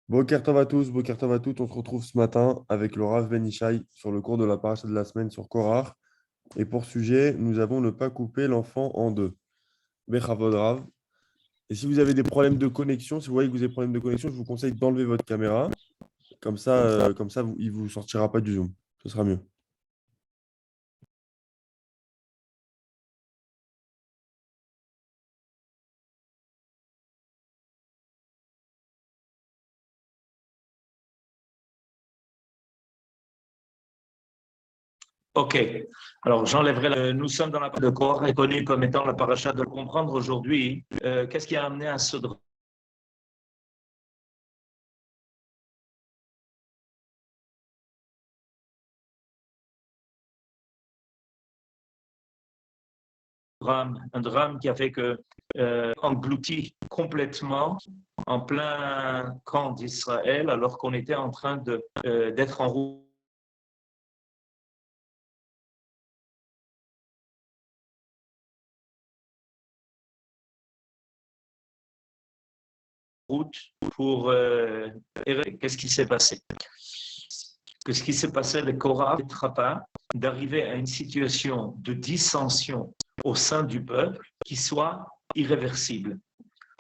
Boker Tov à tous, Boker Tov à toutes. On se retrouve ce matin avec le Rav Ben Ishai sur le cours de la paracha de la semaine sur Korach. Et pour sujet, nous avons ne pas couper l'enfant en deux. Bechavod Rav. Et si vous avez des problèmes de connexion, si vous voyez que vous avez des problèmes de connexion, je vous conseille d'enlever votre caméra. Comme ça, il ne vous sortira pas du Zoom. Ce sera mieux. Ok, alors j'enlèverai. Nous sommes dans la partie de Korach, reconnue comme étant la paracha de le comprendre aujourd'hui. Qu'est-ce qui a amené à ce drame? Un drame qui a fait que englouti complètement en plein camp d'Israël, alors qu'on était en train d'être en route pour qu'est-ce qui s'est passé? Ce qui s'est passé avec Korach n'arrêtera pas d'arriver à une situation de dissension au sein du peuple qui soit irréversible.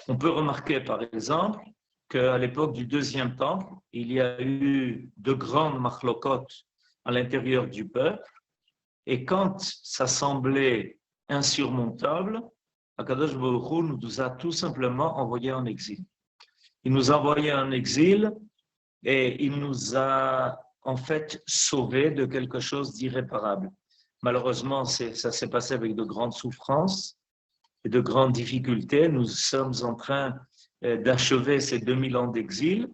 On peut remarquer par exemple qu'à l'époque du deuxième temple, il y a eu de grandes machlokot à l'intérieur du peuple, et quand ça semblait insurmontable, Akadosh Baruch Hu nous a tout simplement envoyés en exil. Il nous a envoyés en exil et il nous a en fait sauvés de quelque chose d'irréparable. Malheureusement, ça s'est passé avec de grandes souffrances et de grandes difficultés. Nous sommes en train d'achever ces 2000 ans d'exil,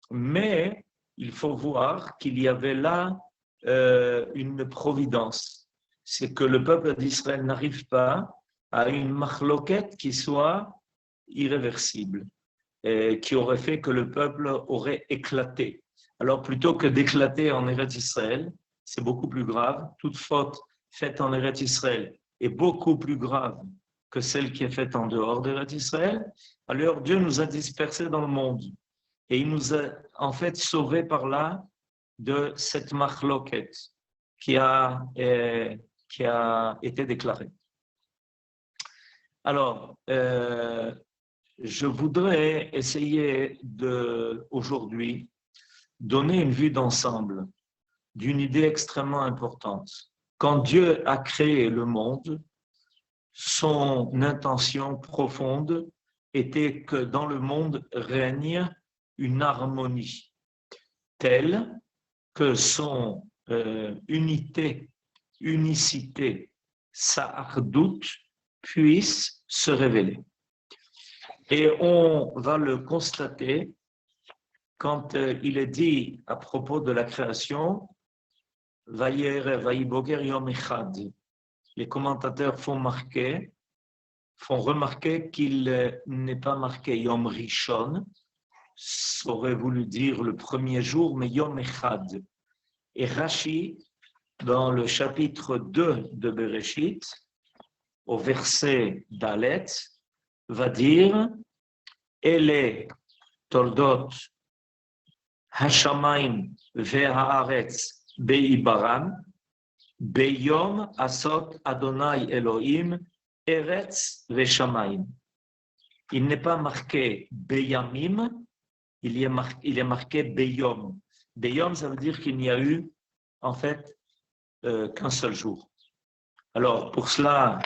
mais il faut voir qu'il y avait là une providence. C'est que le peuple d'Israël n'arrive pas à une machloquette qui soit irréversible, qui aurait fait que le peuple aurait éclaté. Alors plutôt que d'éclater en Eretz Israël, c'est beaucoup plus grave. Toute faute faite en Eretz Israël est beaucoup plus grave que celle qui est faite en dehors d'Eretz Israël. Alors Dieu nous a dispersés dans le monde et il nous a en fait sauvés par là de cette machloket qui a été déclarée. Alors, je voudrais essayer aujourd'hui donner une vue d'ensemble d'une idée extrêmement importante. Quand Dieu a créé le monde, son intention profonde était que dans le monde règne une harmonie telle que son unité, unicité, sa hardout puisse se révéler. Et on va le constater quand il est dit à propos de la création, Vayiboger Yom Echad. Les commentateurs font remarquer qu'il n'est pas marqué Yom Rishon, ça aurait voulu dire le premier jour, mais Yom Echad. Et Rashi, dans le chapitre 2 de Bereshit, au verset Dalet, va dire Ele Toldot Hashamayim ve'haaretz be'ibaram beyom asot Adonai Elohim eretz ve'shamayim. Il n'est pas marqué beyamim, il est marqué beyom. Beyom, ça veut dire qu'il n'y a eu en fait qu'un seul jour. Alors pour cela,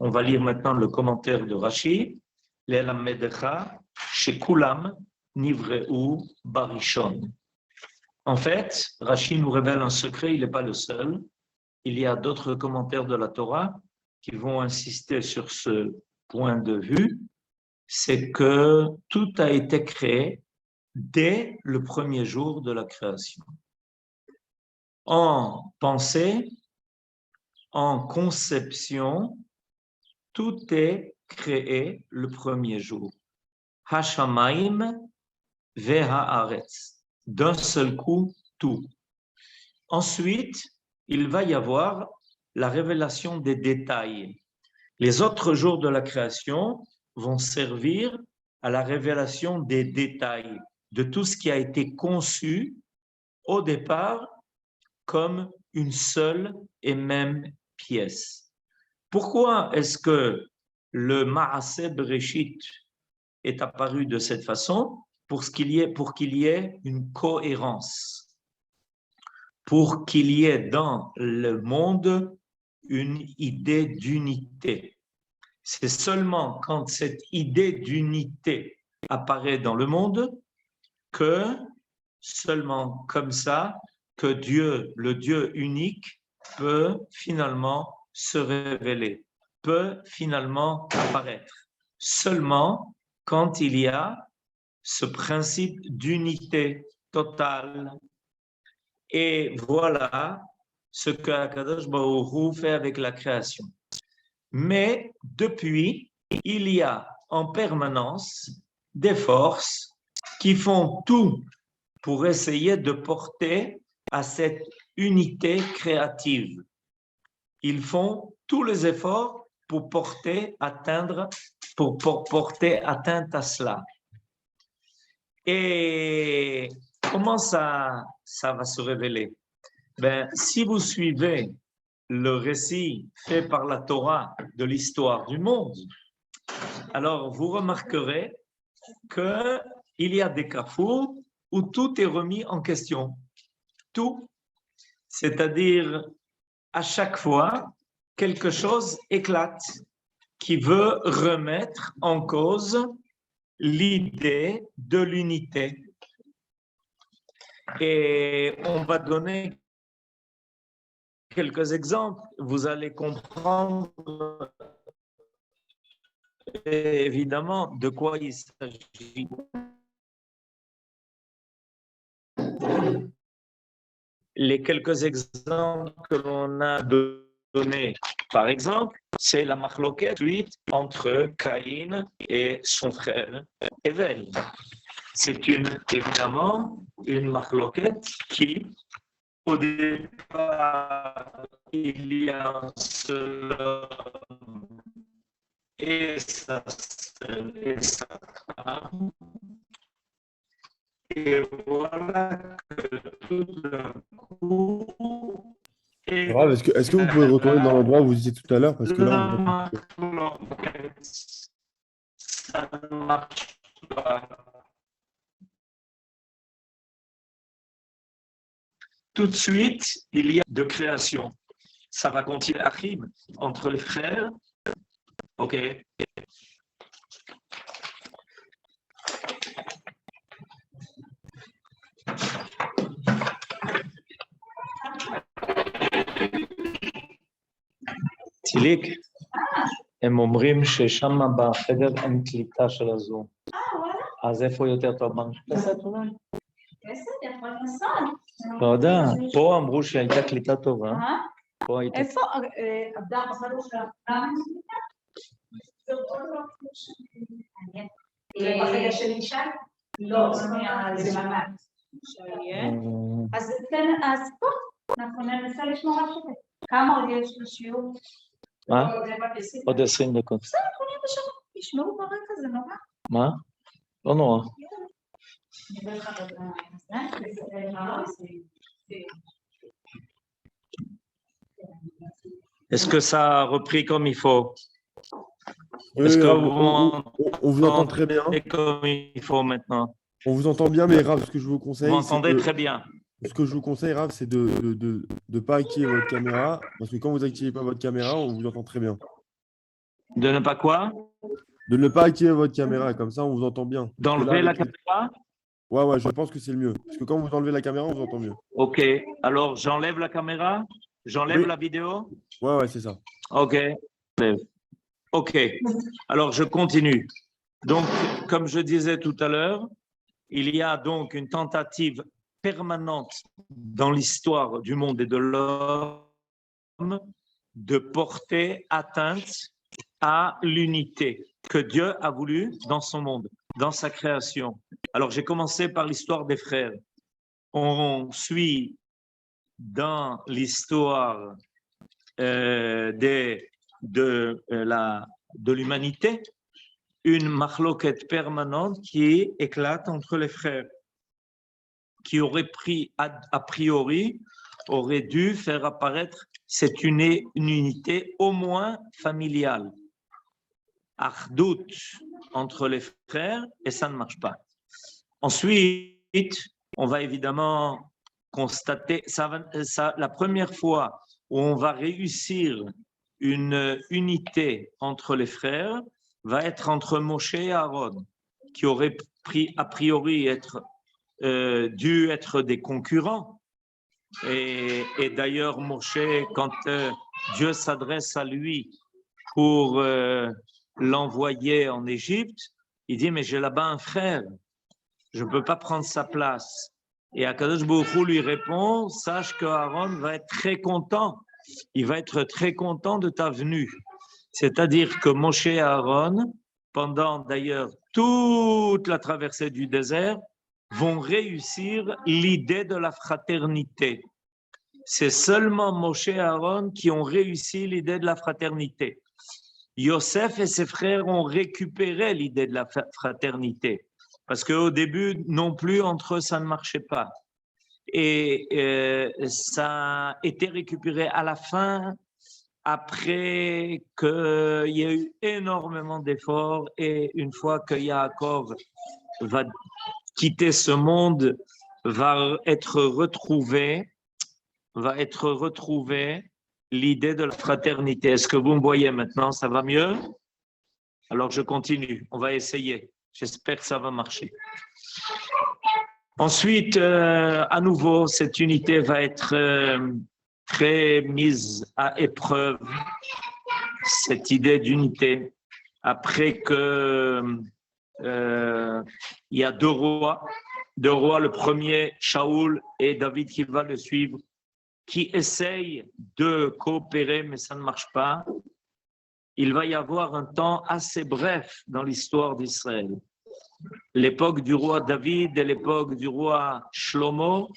on va lire maintenant le commentaire de Rashi. Le'elam medecha shekulam nivreu barishon. En fait, Rashi nous révèle un secret, il n'est pas le seul. Il y a d'autres commentaires de la Torah qui vont insister sur ce point de vue, c'est que tout a été créé dès le premier jour de la création. En pensée, en conception, tout est créé le premier jour. Hashamayim ve'haaretz. D'un seul coup, tout. Ensuite, il va y avoir la révélation des détails. Les autres jours de la création vont servir à la révélation des détails de tout ce qui a été conçu au départ comme une seule et même pièce. Pourquoi est-ce que le Maaseh Bereshit est apparu de cette façon? Pour qu'il y ait une cohérence, pour qu'il y ait dans le monde une idée d'unité. C'est seulement quand cette idée d'unité apparaît dans le monde que seulement comme ça que Dieu, le Dieu unique, peut finalement se révéler, peut finalement apparaître. Seulement quand il y a ce principe d'unité totale. Et voilà ce que Akadosh Baruch Hu fait avec la création. Mais depuis, il y a en permanence des forces qui font tout pour essayer de porter à cette unité créative. Ils font tous les efforts pour porter atteinte à cela. Et comment ça va se révéler? Si vous suivez le récit fait par la Torah de l'histoire du monde, alors vous remarquerez qu'il y a des carrefours où tout est remis en question. Tout. C'est-à-dire, à chaque fois, quelque chose éclate qui veut remettre en cause l'idée de l'unité. Et on va donner quelques exemples. Vous allez comprendre évidemment de quoi il s'agit. Les quelques exemples que l'on a donnés, par exemple, c'est la machloket entre Caïn et son frère Evel. C'est évidemment une machloket qui, au départ, il y a un seul homme et sa femme. Et voilà que tout d'un coup. Rav, est-ce que vous pouvez retourner dans l'endroit où vous étiez tout à l'heure? Parce que là, on voit ça ne marche pas. Tout de suite, il y a de création. Ça va continuer à rime entre les frères. OK. טיליק, הם אומרים ששם בחדר אין קליטה של הזום. אז איפה יותר טוב? במרפסת אולי? לא יודע, פה אמרו שהייתה קליטה טובה. פה הייתה... איפה? עבדה בחדר שלה. בחדר של אישה? לא, זה ממש. אז פה, אנחנו ננסה לשמור על שקט. כמה עוד יש לשיעור? מה? עוד 20 דקות. בסדר, אנחנו נהיה בשקט. ישמעו ברקע, זה נורא. מה? לא נורא. Est-ce que ça a repris comme il faut? Est-ce que on vous entend très bien? Comme il faut maintenant. On vous entend bien, mais Rav, ce que je vous conseille... Vous m'entendez très bien. Ce que je vous conseille, Rav, c'est de ne pas activer votre caméra, parce que quand vous n'activez pas votre caméra, on vous entend très bien. De ne pas quoi? De ne pas activer votre caméra, comme ça, on vous entend bien. D'enlever la caméra? Ouais, je pense que c'est le mieux. Parce que quand vous enlevez la caméra, on vous entend mieux. OK. Alors, j'enlève la caméra? J'enlève la vidéo? Ouais, c'est ça. OK. OK. Alors, je continue. Donc, comme je disais tout à l'heure, il y a donc une tentative permanente dans l'histoire du monde et de l'homme de porter atteinte à l'unité que Dieu a voulu dans son monde, dans sa création. Alors, j'ai commencé par l'histoire des frères. On suit dans l'histoire de l'humanité une machloket permanente qui éclate entre les frères. qui aurait pris a priori, aurait dû faire apparaître cette une unité au moins familiale. Achdout entre les frères, et ça ne marche pas. Ensuite, on va évidemment constater, la première fois où on va réussir une unité entre les frères va être entre Moshe et Aaron, qui auraient a priori dû être des concurrents. Et d'ailleurs, Moshe, quand Dieu s'adresse à lui pour l'envoyer en Égypte, il dit, mais j'ai là-bas un frère, je ne peux pas prendre sa place. Et Akadosh Baruch Hu lui répond, sache que Aaron va être très content, il va être très content de ta venue. C'est-à-dire que Moshe et Aaron, pendant d'ailleurs toute la traversée du désert, vont réussir l'idée de la fraternité. C'est seulement Moshe et Aaron qui ont réussi l'idée de la fraternité. Yosef et ses frères ont récupéré l'idée de la fraternité, parce qu'au début, non plus, entre eux, ça ne marchait pas. Et ça a été récupéré à la fin, après qu'il y a eu énormément d'efforts, et une fois que Yaakov va quitter ce monde, va être retrouvé l'idée de la fraternité. Est-ce que vous me voyez maintenant? Ça va mieux? Alors je continue, on va essayer. J'espère que ça va marcher. Ensuite, à nouveau, cette unité va être très mise à épreuve, cette idée d'unité, après que il y a deux rois, le premier, Shaoul, et David qui va le suivre, qui essayent de coopérer, mais ça ne marche pas. Il va y avoir un temps assez bref dans l'histoire d'Israël. L'époque du roi David et l'époque du roi Shlomo,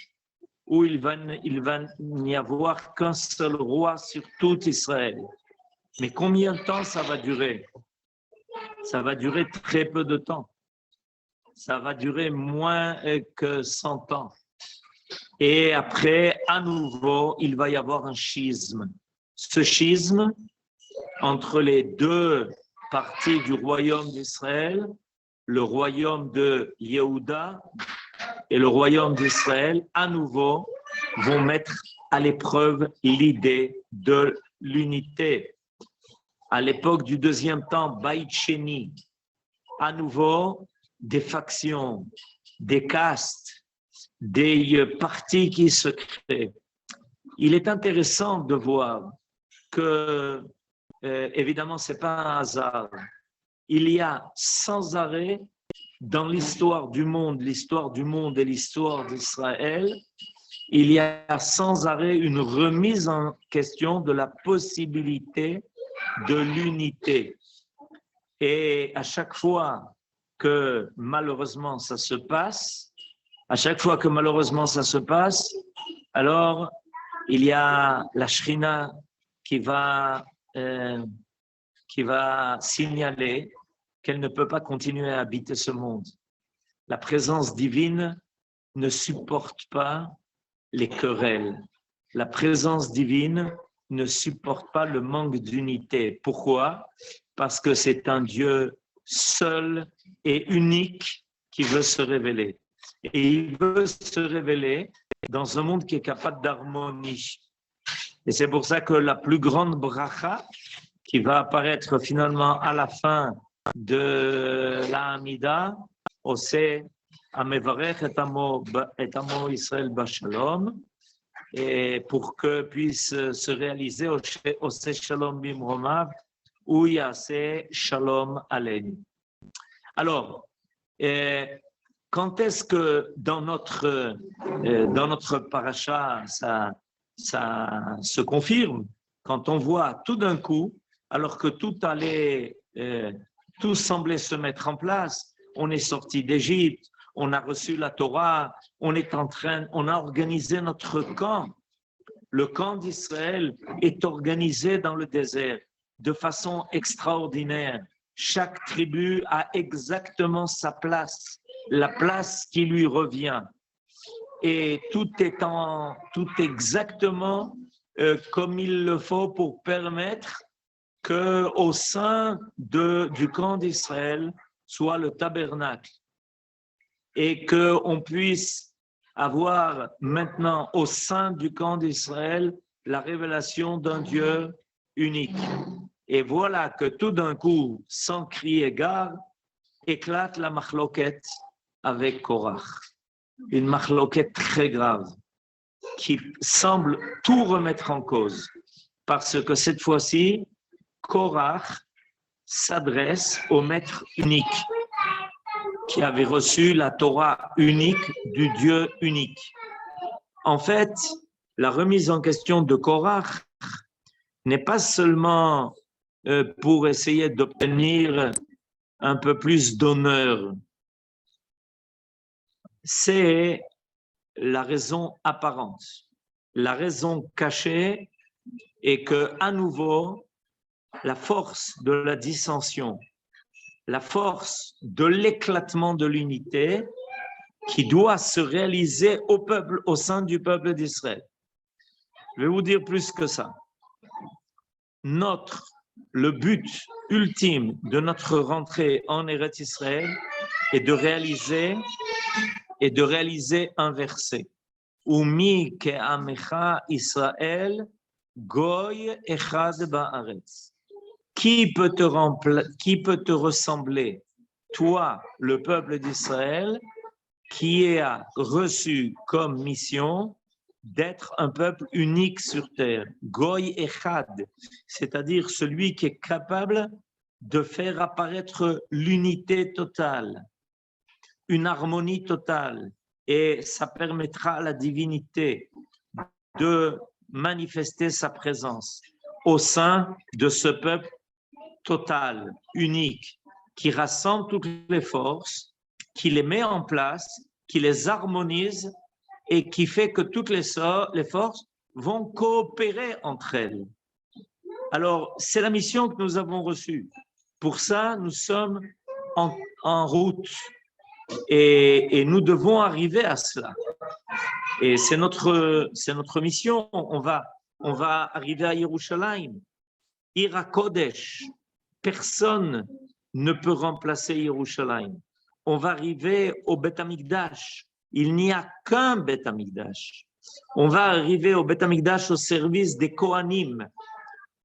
où il va n'y avoir qu'un seul roi sur tout Israël. Mais combien de temps ça va durer? Ça va durer très peu de temps. Ça va durer moins que 100 ans. Et après, à nouveau, il va y avoir un schisme. Ce schisme entre les deux parties du royaume d'Israël, le royaume de Yehuda et le royaume d'Israël, à nouveau, vont mettre à l'épreuve l'idée de l'unité. À l'époque du deuxième temps, Baït Sheni, à nouveau, des factions, des castes, des partis qui se créent. Il est intéressant de voir que, évidemment, ce n'est pas un hasard. Il y a sans arrêt dans l'histoire du monde et l'histoire d'Israël, il y a sans arrêt une remise en question de la possibilité de l'unité. Et à chaque fois que malheureusement ça se passe, alors il y a la Shrina qui va signaler qu'elle ne peut pas continuer à habiter ce monde. La présence divine ne supporte pas les querelles. La présence divine ne supporte pas le manque d'unité. Pourquoi? Parce que c'est un Dieu seul et unique qui veut se révéler. Et il veut se révéler dans un monde qui est capable d'harmonie. Et c'est pour ça que la plus grande bracha qui va apparaître finalement à la fin de la Hamida, c'est Amevarech et amo Israël Bashalom, et pour que puisse se réaliser Ose Shalom Bimromav ou Yase Shalom Aleinu. Alors, quand est-ce que dans notre paracha ça se confirme? Quand on voit tout d'un coup, alors que tout semblait se mettre en place, on est sorti d'Égypte, on a reçu la Torah, on a organisé notre camp. Le camp d'Israël est organisé dans le désert de façon extraordinaire. Chaque tribu a exactement sa place, la place qui lui revient. et tout est exactement comme il le faut pour permettre qu'au sein du camp d'Israël soit le tabernacle et qu'on puisse avoir maintenant au sein du camp d'Israël la révélation d'un Dieu unique. Et voilà que tout d'un coup, sans crier gare, éclate la machloket avec Korach. Une machloket très grave qui semble tout remettre en cause. Parce que cette fois-ci, Korach s'adresse au maître unique qui avait reçu la Torah unique du Dieu unique. En fait, la remise en question de Korach n'est pas seulement pour essayer d'obtenir un peu plus d'honneur. C'est la raison apparente. La raison cachée est que, à nouveau, la force de la dissension, la force de l'éclatement de l'unité qui doit se réaliser au peuple, au sein du peuple d'Israël. Je vais vous dire plus que ça. Le but ultime de notre rentrée en Eretz Israël est de réaliser un verset. Umi ke'amecha Israël goy echad ba'aretz. Qui peut te ressembler, toi, le peuple d'Israël, qui a reçu comme mission d'être un peuple unique sur terre, Goy Echad, c'est-à-dire celui qui est capable de faire apparaître l'unité totale, une harmonie totale, et ça permettra à la divinité de manifester sa présence au sein de ce peuple total, unique, qui rassemble toutes les forces, qui les met en place, qui les harmonise et qui fait que toutes les forces vont coopérer entre elles. Alors, c'est la mission que nous avons reçue. Pour ça, nous sommes en route et nous devons arriver à cela. Et c'est notre mission. On va arriver à Yerushalayim, Ira Kodesh. Personne ne peut remplacer Yerushalayim. On va arriver au Beth Amikdash. Il n'y a qu'un Beth Amikdash. On va arriver au Beth Amikdash au service des Kohanim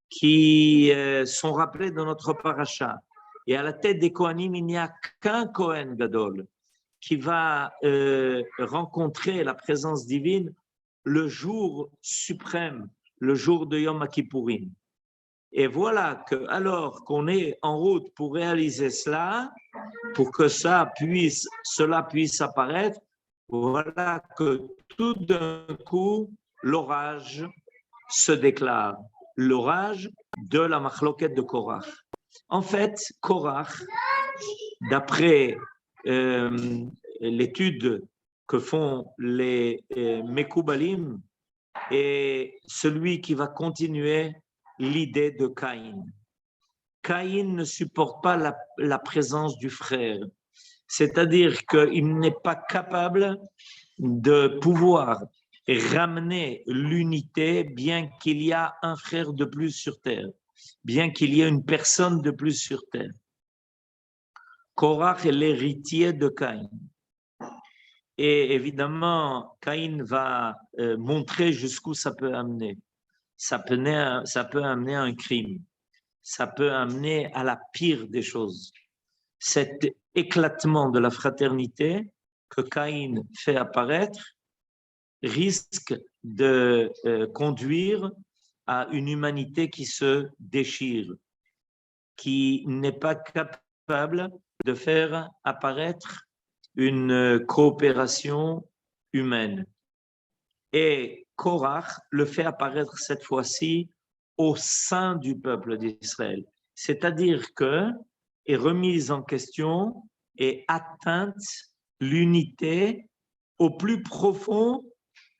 qui sont rappelés dans notre paracha. Et à la tête des Kohanim, il n'y a qu'un Kohen Gadol qui va rencontrer la présence divine le jour suprême, le jour de Yom Kippourim. Et voilà que, alors qu'on est en route pour réaliser cela, pour que cela puisse apparaître, voilà que tout d'un coup, l'orage se déclare. L'orage de la machloket de Korach. En fait, Korach, d'après l'étude que font les Mekoubalim, est celui qui va continuer l'idée de Caïn. Caïn ne supporte pas la présence du frère, c'est-à-dire qu'il n'est pas capable de pouvoir ramener l'unité bien qu'il y a un frère de plus sur terre, bien qu'il y ait une personne de plus sur terre. Korach est l'héritier de Caïn. Et évidemment, Caïn va montrer jusqu'où ça peut amener. Ça peut amener à un crime. Ça peut amener à la pire des choses. Cet éclatement de la fraternité que Caïn fait apparaître risque de conduire à une humanité qui se déchire, qui n'est pas capable de faire apparaître une coopération humaine. Et Korach le fait apparaître cette fois-ci au sein du peuple d'Israël. C'est-à-dire que est remise en question et atteinte l'unité au plus profond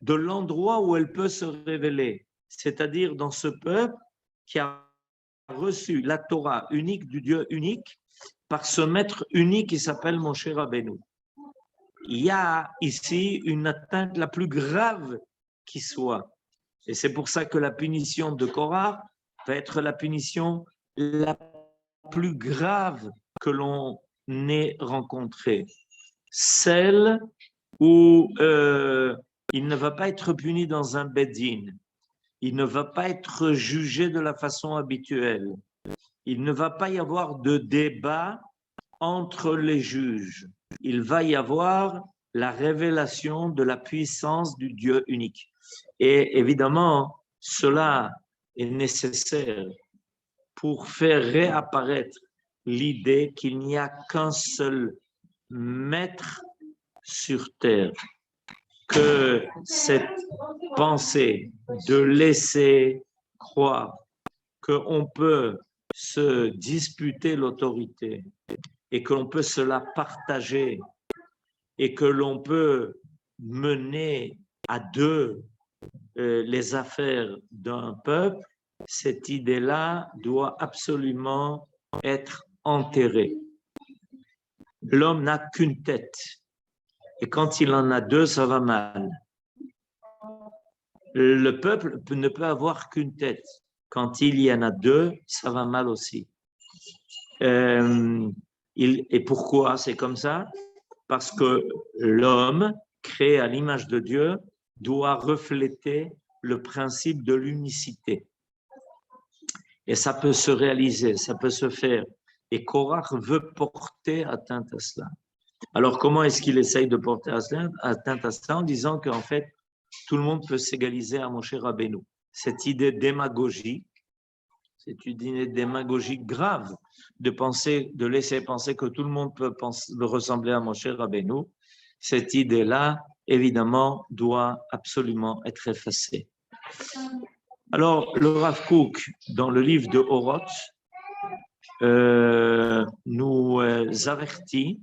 de l'endroit où elle peut se révéler, c'est-à-dire dans ce peuple qui a reçu la Torah unique du Dieu unique par ce maître unique qui s'appelle Moshe Rabbeinu. il y a ici une atteinte la plus grave qui soit. Et c'est pour ça que la punition de Korah va être la punition la plus grave que l'on ait rencontrée. Celle où il ne va pas être puni dans un bed-in, il ne va pas être jugé de la façon habituelle, il ne va pas y avoir de débat entre les juges. Il va y avoir la révélation de la puissance du Dieu unique. Et évidemment, cela est nécessaire pour faire réapparaître l'idée qu'il n'y a qu'un seul maître sur terre, que cette pensée de laisser croire qu'on peut se disputer l'autorité et que l'on peut se la partager et que l'on peut mener à deux les affaires d'un peuple, cette idée-là doit absolument être enterrée. L'homme n'a qu'une tête et quand il en a deux, ça va mal. Le peuple ne peut avoir qu'une tête. Quand il y en a deux, ça va mal aussi. Et pourquoi c'est comme ça? Parce que l'homme, créé à l'image de Dieu, doit refléter le principe de l'unicité. Et ça peut se réaliser, ça peut se faire. Et Korah veut porter atteinte à cela. Alors, comment est-ce qu'il essaye de porter atteinte à cela? En disant qu'en fait, tout le monde peut s'égaliser à Moshe Rabbeinu. Cette idée démagogique, c'est une idée démagogique grave de laisser penser que tout le monde peut ressembler à Moshe Rabbeinu. Cette idée-là, évidemment, doit absolument être effacée. Alors, le Rav Kook, dans le livre de Oroth, nous avertit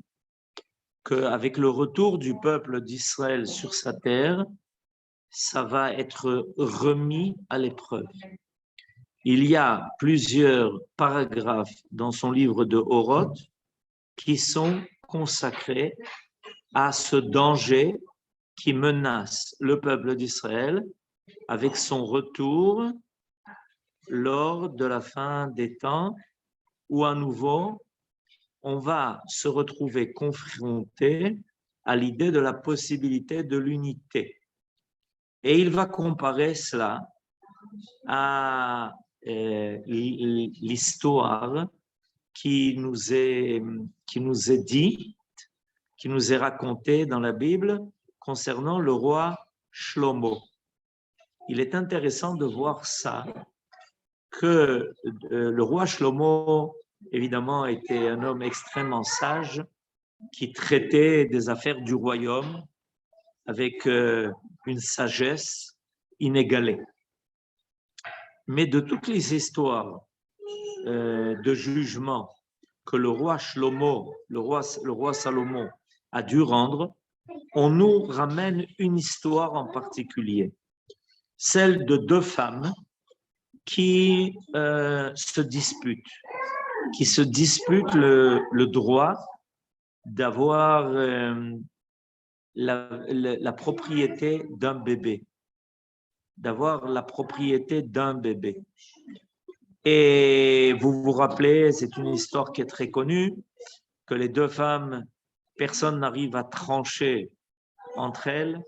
qu'avec le retour du peuple d'Israël sur sa terre, ça va être remis à l'épreuve. Il y a plusieurs paragraphes dans son livre de Oroth qui sont consacrés à ce danger qui menace le peuple d'Israël avec son retour lors de la fin des temps où à nouveau on va se retrouver confronté à l'idée de la possibilité de l'unité. Et il va comparer cela à l'histoire qui nous est dite, qui nous est racontée dans la Bible concernant le roi Shlomo. Il est intéressant de voir ça, que le roi Shlomo, évidemment, était un homme extrêmement sage qui traitait des affaires du royaume avec une sagesse inégalée. Mais de toutes les histoires de jugement que le roi Shlomo, le roi Salomon a dû rendre, on nous ramène une histoire en particulier, celle de deux femmes qui se disputent le droit d'avoir la propriété d'un bébé, Et vous vous rappelez, c'est une histoire qui est très connue, que les deux femmes, personne n'arrive à trancher entre elles,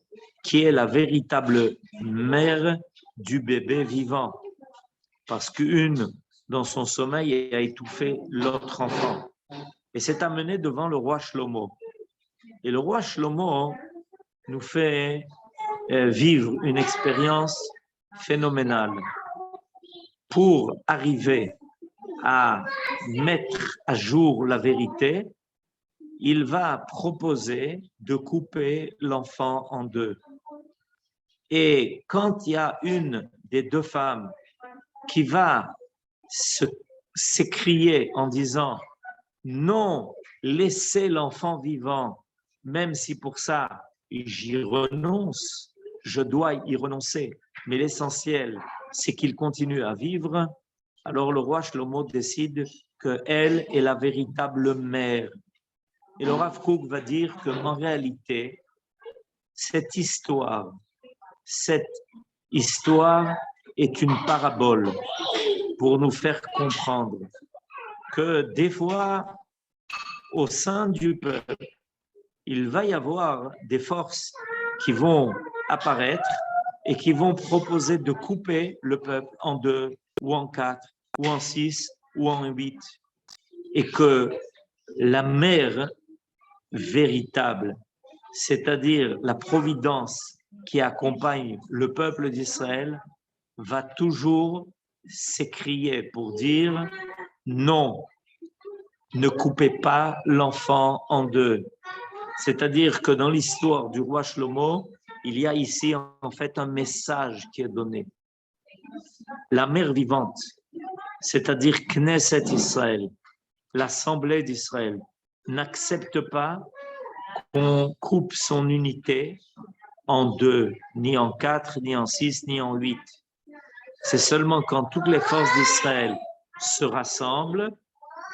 qui est la véritable mère du bébé vivant. Parce qu'une, dans son sommeil, a étouffé l'autre enfant. Et c'est amené devant le roi Shlomo. Et le roi Shlomo nous fait vivre une expérience phénoménale pour arriver à mettre à jour la vérité. Il va proposer de couper l'enfant en deux. Et quand il y a une des deux femmes qui va s'écrier en disant « Non, laissez l'enfant vivant, même si pour ça j'y renonce, je dois y renoncer, mais l'essentiel, c'est qu'il continue à vivre », alors le roi Shlomo décide qu'elle est la véritable mère. Et le Rav Kook va dire qu'en réalité, cette histoire est une parabole pour nous faire comprendre que des fois, au sein du peuple, il va y avoir des forces qui vont apparaître et qui vont proposer de couper le peuple en 2 ou en 4 ou en 6 ou en 8 et que la mère véritable, c'est-à-dire la providence qui accompagne le peuple d'Israël, va toujours s'écrier pour dire non, ne coupez pas l'enfant en 2. C'est-à-dire que dans l'histoire du roi Shlomo, il y a ici en fait un message qui est donné. La mère vivante, c'est-à-dire Knesset Israël, l'Assemblée d'Israël, n'accepte pas qu'on coupe son unité en 2, ni en 4, ni en 6, ni en 8. C'est seulement quand toutes les forces d'Israël se rassemblent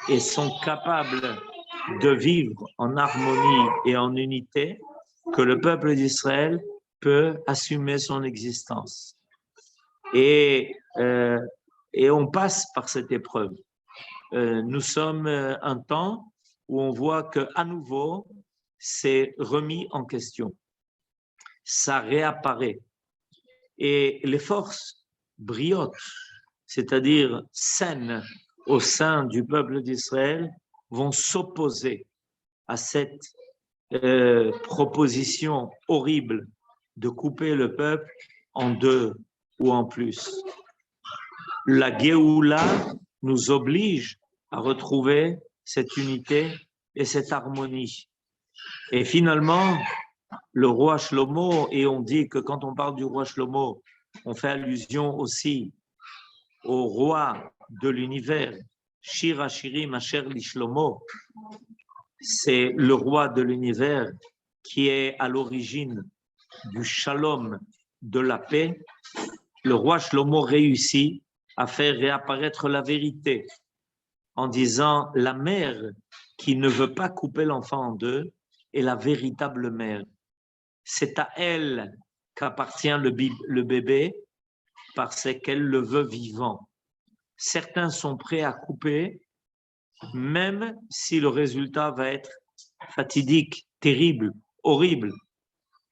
et sont capables de vivre en harmonie et en unité que le peuple d'Israël peut assumer son existence. Et on passe par cette épreuve. Nous sommes un temps où on voit qu'à nouveau, c'est remis en question. Ça réapparaît. Et les forces briotes, c'est-à-dire saines au sein du peuple d'Israël, vont s'opposer à cette proposition horrible de couper le peuple en 2 ou en plus. La Géoula nous oblige à retrouver cette unité et cette harmonie. Et finalement, le roi Shlomo, et on dit que quand on parle du roi Shlomo, on fait allusion aussi au roi de l'univers, Shir Hashirim Asher li Shlomo, c'est le roi de l'univers qui est à l'origine du shalom, de la paix. Le roi Shlomo réussit à faire réapparaître la vérité en disant la mère qui ne veut pas couper l'enfant en 2 est la véritable mère. C'est à elle qu'appartient le bébé parce qu'elle le veut vivant. Certains sont prêts à couper, même si le résultat va être fatidique, terrible, horrible.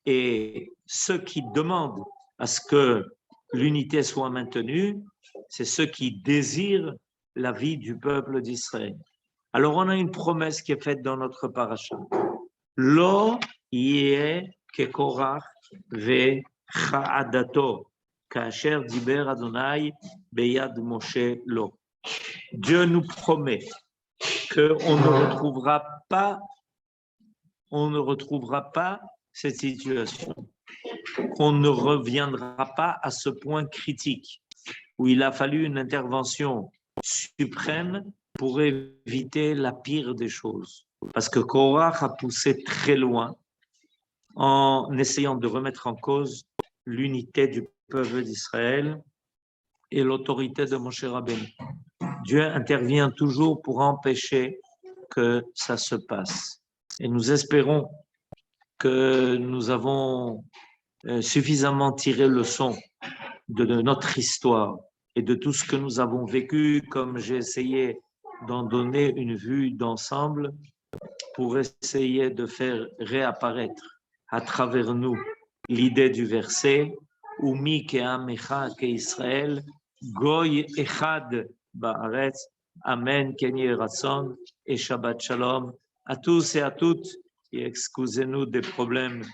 Et ceux qui demandent à ce que l'unité soit maintenue, c'est ceux qui désirent la vie du peuple d'Israël. Alors on a une promesse qui est faite dans notre paracha. Lo yeh kekorach ve'cha'adato kasher diber Adonai beyad Moshe lo. Dieu nous promet qu'on ne retrouvera pas cette situation, qu'on ne reviendra pas à ce point critique où il a fallu une intervention suprême pour éviter la pire des choses. Parce que Korach a poussé très loin en essayant de remettre en cause l'unité du peuple d'Israël et l'autorité de Moshe Rabbeinu. Dieu intervient toujours pour empêcher que ça se passe. Et nous espérons que nous avons suffisamment tiré le leçon de notre histoire et de tout ce que nous avons vécu, comme j'ai essayé d'en donner une vue d'ensemble pour essayer de faire réapparaître à travers nous l'idée du verset « Umi ke'amecha ke'Israël, goy echad ba'aretz, Amen, Ken Yehi Ratzon et Shabbat Shalom à tous et à toutes et excusez-nous des problèmes.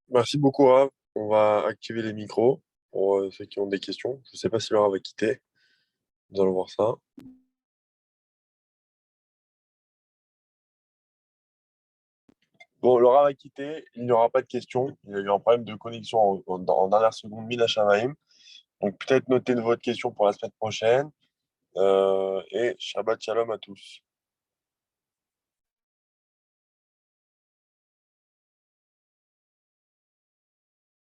Merci beaucoup, Rav. On va activer les micros pour ceux qui ont des questions. Je ne sais pas si le Rav va quitter. Nous allons voir ça. Bon, le Rav a quitté. Il n'y aura pas de questions. Il y a eu un problème de connexion en dernière seconde, Mina Shamaim. Donc, peut-être notez votre question pour la semaine prochaine. Et Shabbat Shalom à tous.